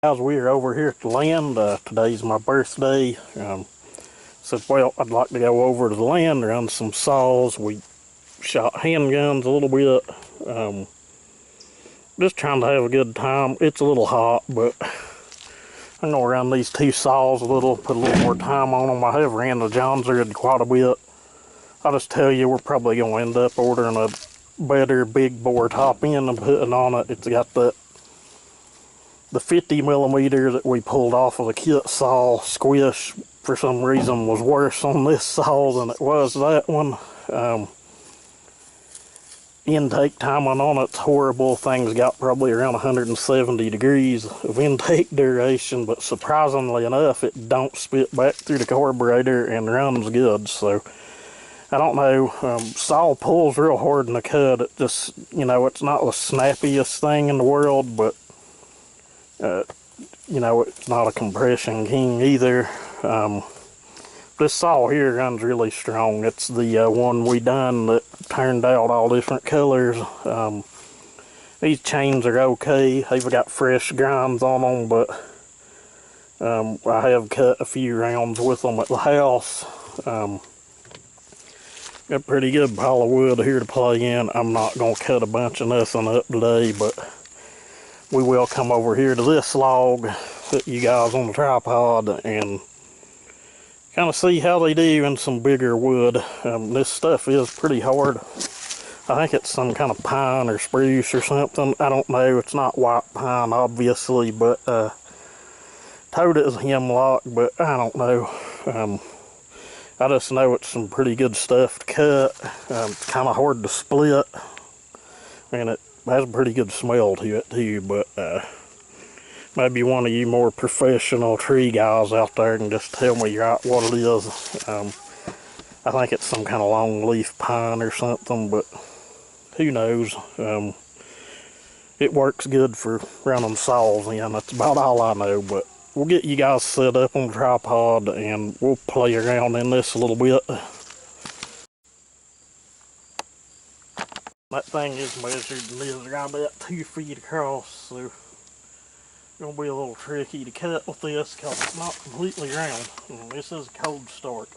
Guys, we are over here at the land. Today's my birthday. Said, well, I'd like to go over to the land, run some saws. We shot handguns a little bit. Just trying to have a good time. It's a little hot, but I'm going to run these two saws a little, put a little more time on them. I have ran the Jonsered quite a bit. I'll just tell you, we're probably going to end up ordering a better big bore top end and putting on it. It's got the 50mm that we pulled off of the kit saw squish for some reason was worse on this saw than it was that one. Intake timing on it's horrible. Things got probably around 170 degrees of intake duration, but surprisingly enough it don't spit back through the carburetor and runs good. So I don't know, saw pulls real hard in the cut. It just, it's not the snappiest thing in the world, but it's not a compression king either. This saw here runs really strong. It's the one we done that turned out all different colors. These chains are okay. They've got fresh grinds on them, but I have cut a few rounds with them at the house. Got a pretty good pile of wood here to play in. I'm not going to cut a bunch of nothing up today, but we will come over here to this log, put you guys on the tripod, and kind of see how they do in some bigger wood. This stuff is pretty hard. I think it's some kind of pine or spruce or something. I don't know. It's not white pine, obviously, but told it was hemlock, but I don't know. I just know it's some pretty good stuff to cut. It's kind of hard to split, and it has a pretty good smell to it too, but maybe one of you more professional tree guys out there can just tell me right what it is. I think it's some kind of long leaf pine or something, but who knows. It works good for running saws in. That's about all I know, but we'll get you guys set up on the tripod and we'll play around in this a little bit. That thing is measured and is around about 2 feet across, so it's going to be a little tricky to cut with this because it's not completely round. And this is a cold start.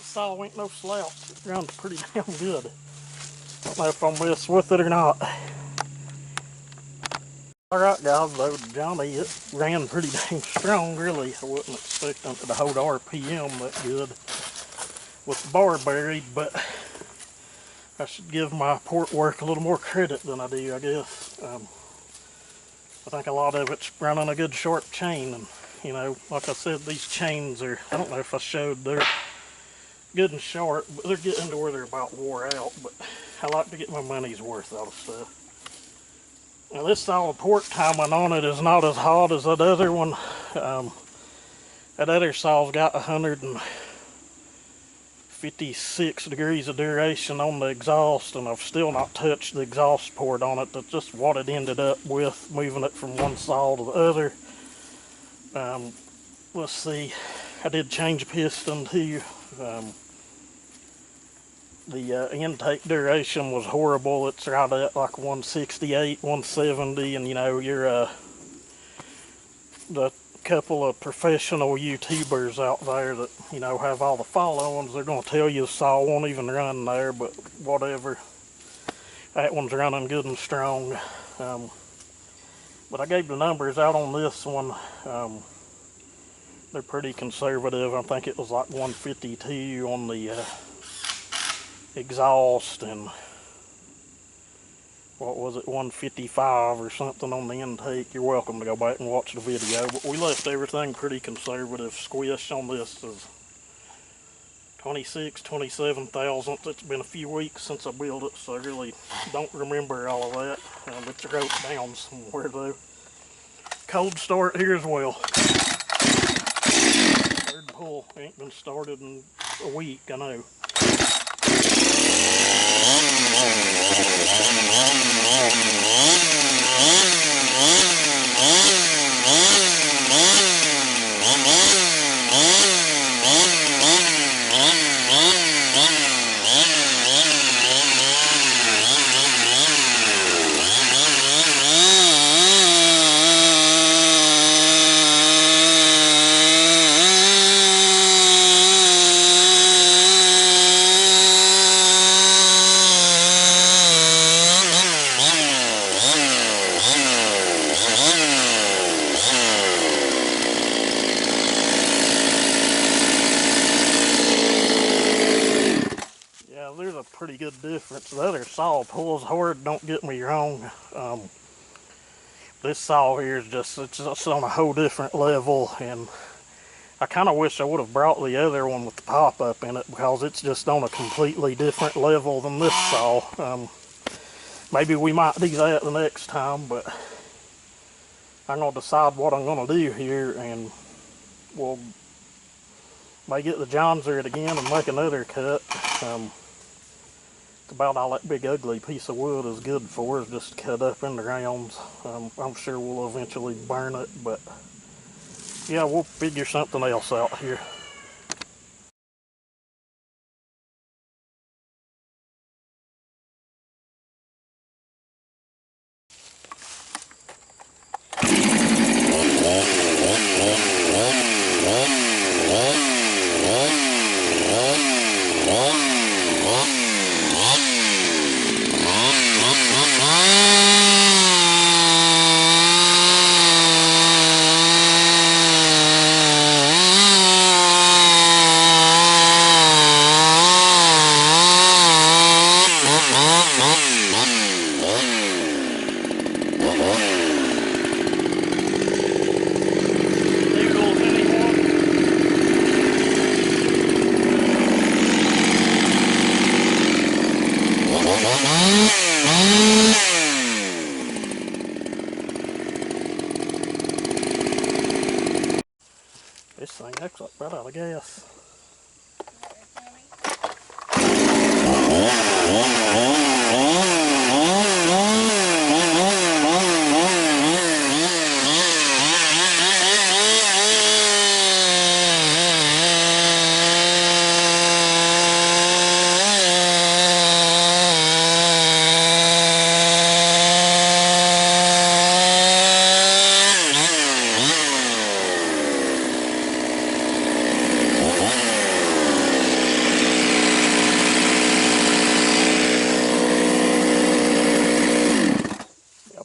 Saw ain't no slouch. It runs pretty damn good. Don't know if I'll mess with it or not. Alright guys, though Johnny, it ran pretty dang strong really. I wasn't expecting it to hold RPM that good with the bar buried, but I should give my port work a little more credit than I do, I guess. I think a lot of it's running a good sharp chain, and like I said, these chains are, I don't know if I showed, they're good and sharp, but they're getting to where they're about wore out, but I like to get my money's worth out of stuff. Now this saw, the port timing on it is not as hot as that other one. That other saw's got 156 degrees of duration on the exhaust, and I've still not touched the exhaust port on it. That's just what it ended up with, moving it from one saw to the other. Let's see, I did change piston too. The intake duration was horrible. It's right at like 168, 170, and your the couple of professional YouTubers out there that, you know, have all the followings. They're going to tell you the saw won't even run there, but whatever. That one's running good and strong. But I gave the numbers out on this one. They're pretty conservative. I think it was like 152 on the exhaust, and what was it, 155 or something on the intake. You're welcome to go back and watch the video, but we left everything pretty conservative. Squish on this is 27 thousandths. It's been a few weeks since I built it, so I really don't remember all of that. But I wrote it down somewhere though. Cold start here as well. Third pull, ain't been started in a week, I know. There's a pretty good difference. The other saw pulls hard, don't get me wrong. This saw here is it's just on a whole different level, and I kind of wish I would have brought the other one with the pop-up in it, because it's just on a completely different level than this saw. Maybe we might do that the next time, but I'm going to decide what I'm going to do here, and we'll may get the Jonsered again and make another cut. It's about all that big ugly piece of wood is good for, is just cut up in the rounds. I'm sure we'll eventually burn it, but yeah, we'll figure something else out here. This thing acts like right out of gas.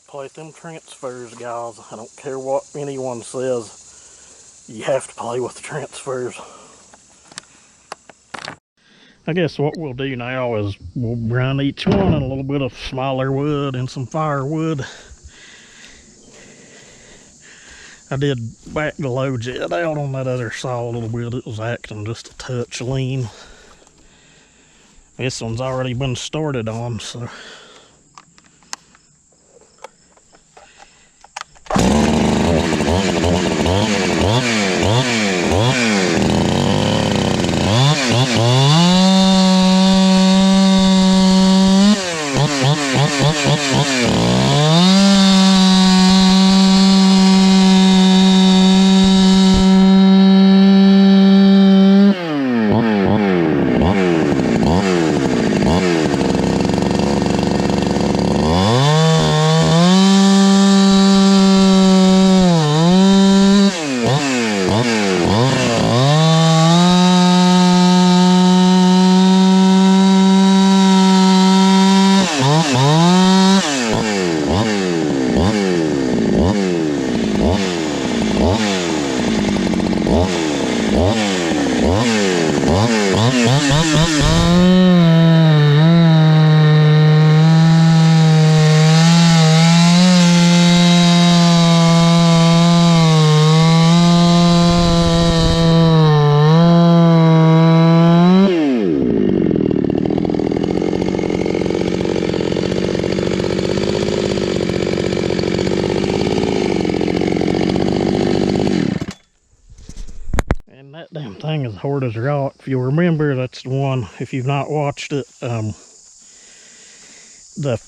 Play with them transfers, guys. I don't care what anyone says, you have to play with the transfers. I guess what we'll do now is we'll run each one in a little bit of smaller wood and some firewood. I did back the low jet out on that other saw a little bit. It was acting just a touch lean. This one's already been started on, so thing is hard as rock. If you'll remember, that's the one, if you've not watched it, the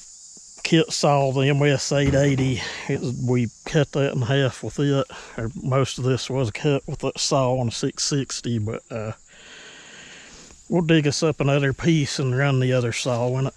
kit saw, the MS 880, we cut that in half with it, or most of this was cut with that saw on a 660, but we'll dig us up another piece and run the other saw in it.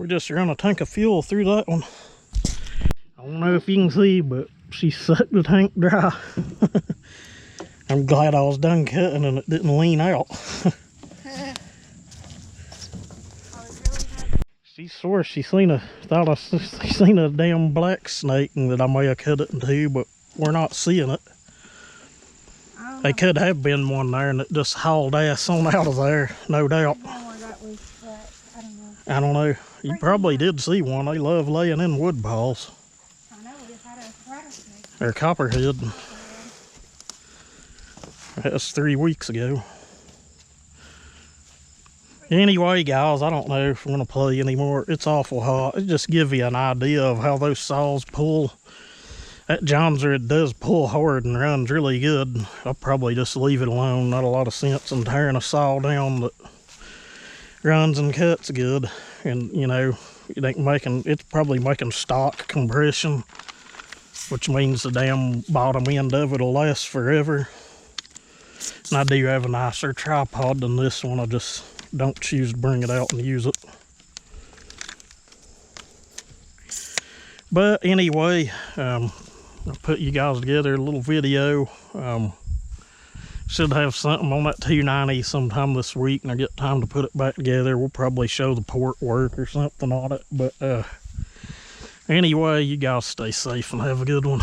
Just run a tank of fuel through that one. I don't know if you can see, but she sucked the tank dry. I'm glad I was done cutting and it didn't lean out. She swore she seen a damn black snake and that I may have cut it in two, but we're not seeing it. They could have been one there and it just hauled ass on out of there, no doubt. I don't know. You probably did see one. They love laying in wood piles. I know, we just had a rattlesnake. Or copperhead. That's 3 weeks ago. Anyway, guys, I don't know if I'm going to play anymore. It's awful hot. It just gives you an idea of how those saws pull. That Jonsered does pull hard and runs really good. I'll probably just leave it alone. Not a lot of sense in tearing a saw down that runs and cuts good. And you know, it's probably making stock compression, which means the damn bottom end of it will last forever. And I do have a nicer tripod than this one. I just don't choose to bring it out and use it. But anyway, I'll put you guys together a little video. Should have something on that 290 sometime this week, and I get time to put it back together. We'll probably show the port work or something on it. But anyway, you guys stay safe and have a good one.